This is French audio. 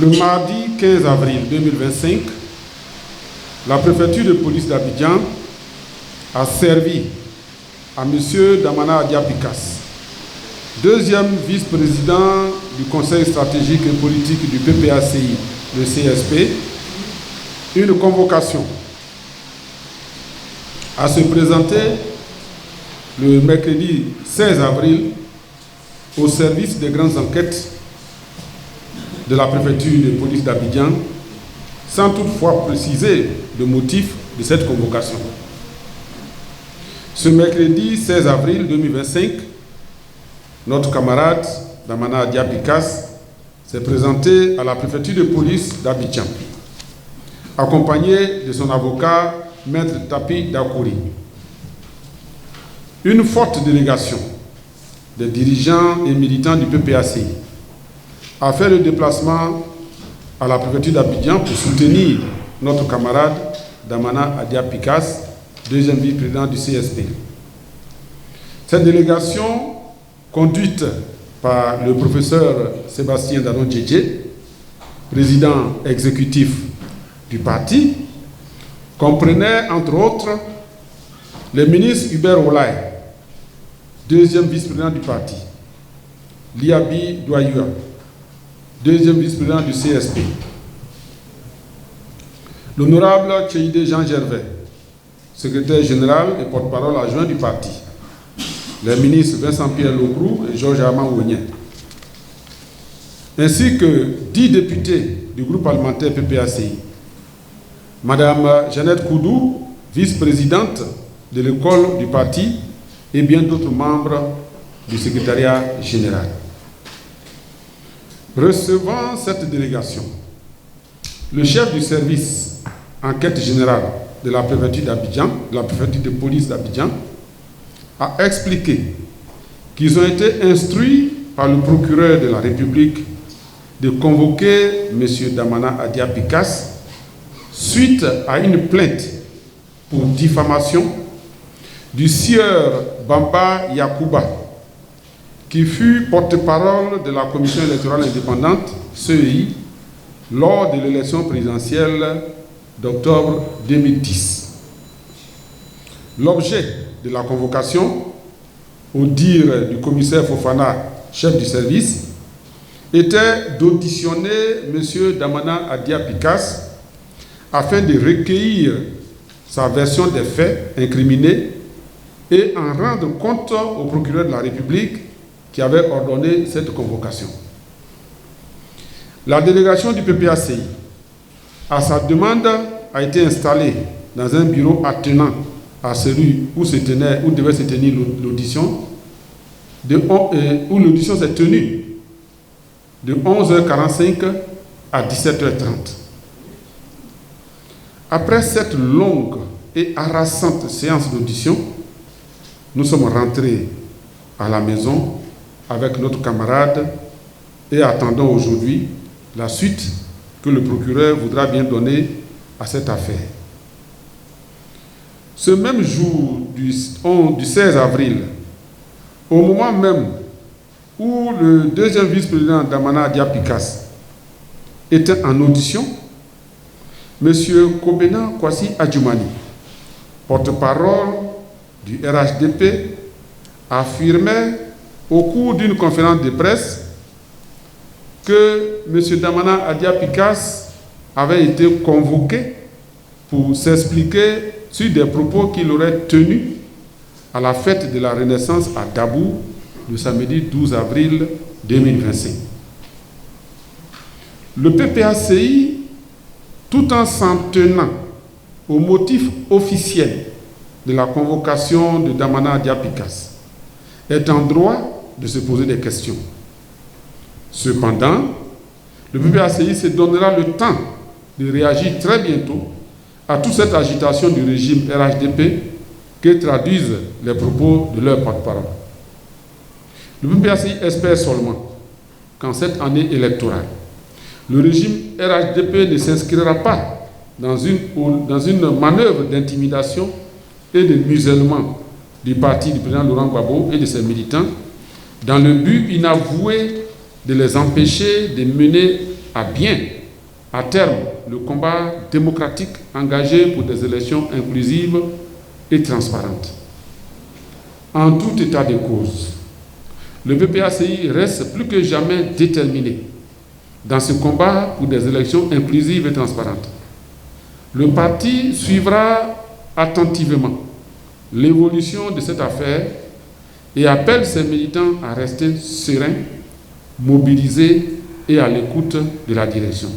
Le mardi 15 avril 2025, la préfecture de police d'Abidjan a servi à M. Damana Adia-Picas, deuxième vice-président du Conseil stratégique et politique du PPACI, le CSP, une convocation à se présenter le mercredi 16 avril au service des grandes enquêtes de la préfecture de police d'Abidjan, sans toutefois préciser le motif de cette convocation. Ce mercredi 16 avril 2025, notre camarade Damana Adia-Picas s'est présenté à la préfecture de police d'Abidjan, accompagné de son avocat, Maître Tapi Dakouri. Une forte délégation des dirigeants et militants du PPACI a fait le déplacement à la préfecture d'Abidjan pour soutenir notre camarade Damana Adia-Picas, deuxième vice-président du CSP. Cette délégation, conduite par le professeur Sébastien Danon Djedje, président exécutif du parti, comprenait entre autres le ministre Hubert Olay, deuxième vice-président du parti, Liabi Douayua, deuxième vice-président du CSP, l'honorable Tcheïdé Jean Gervais, secrétaire général et porte-parole adjoint du parti, les ministres Vincent-Pierre Logrou et Georges Armand Ouenien, ainsi que 10 députés du groupe parlementaire PPACI, Madame Jeannette Koudou, vice-présidente de l'école du parti, et bien d'autres membres du secrétariat général. Recevant cette délégation, le chef du service enquête générale de la préfecture d'Abidjan, la préfecture de police d'Abidjan, a expliqué qu'ils ont été instruits par le procureur de la République de convoquer M. Damana Adia-Picas suite à une plainte pour diffamation du sieur Bamba Yakuba, qui fut porte-parole de la Commission électorale indépendante, CEI, lors de l'élection présidentielle d'octobre 2010. L'objet de la convocation, au dire du commissaire Fofana, chef du service, était d'auditionner M. Damana Adia-Picas afin de recueillir sa version des faits incriminés et en rendre compte au procureur de la République qui avait ordonné cette convocation. La délégation du PPACI, à sa demande, a été installée dans un bureau attenant à celui où devait se tenir l'audition, où l'audition s'est tenue de 11h45 à 17h30. Après cette longue et harassante séance d'audition, nous sommes rentrés à la maison avec notre camarade et attendons aujourd'hui la suite que le procureur voudra bien donner à cette affaire. Ce même jour du 16 avril, au moment même où le deuxième vice-président Damana Adia-Picas était en audition, M. Kobena Kwasi Adjoumani, porte-parole du RHDP, affirmait au cours d'une conférence de presse que M. Damana Adia-Picas avait été convoqué pour s'expliquer sur des propos qu'il aurait tenus à la fête de la Renaissance à Dabou le samedi 12 avril 2025. Le PPACI, tout en s'en tenant au motif officiel de la convocation de Damana Adia-Picas, est en droit de se poser des questions. Cependant, le PPACI se donnera le temps de réagir très bientôt à toute cette agitation du régime RHDP que traduisent les propos de leur porte-parole. Le PPACI espère seulement qu'en cette année électorale, le régime RHDP ne s'inscrira pas dans une manœuvre d'intimidation et de musellement du parti du président Laurent Gbagbo et de ses militants dans le but inavoué de les empêcher de mener à bien à terme le combat démocratique engagé pour des élections inclusives et transparentes. En tout état de cause, le PPACI reste plus que jamais déterminé dans ce combat pour des élections inclusives et transparentes. Le parti suivra attentivement l'évolution de cette affaire et appelle ses militants à rester sereins, mobilisés et à l'écoute de la direction.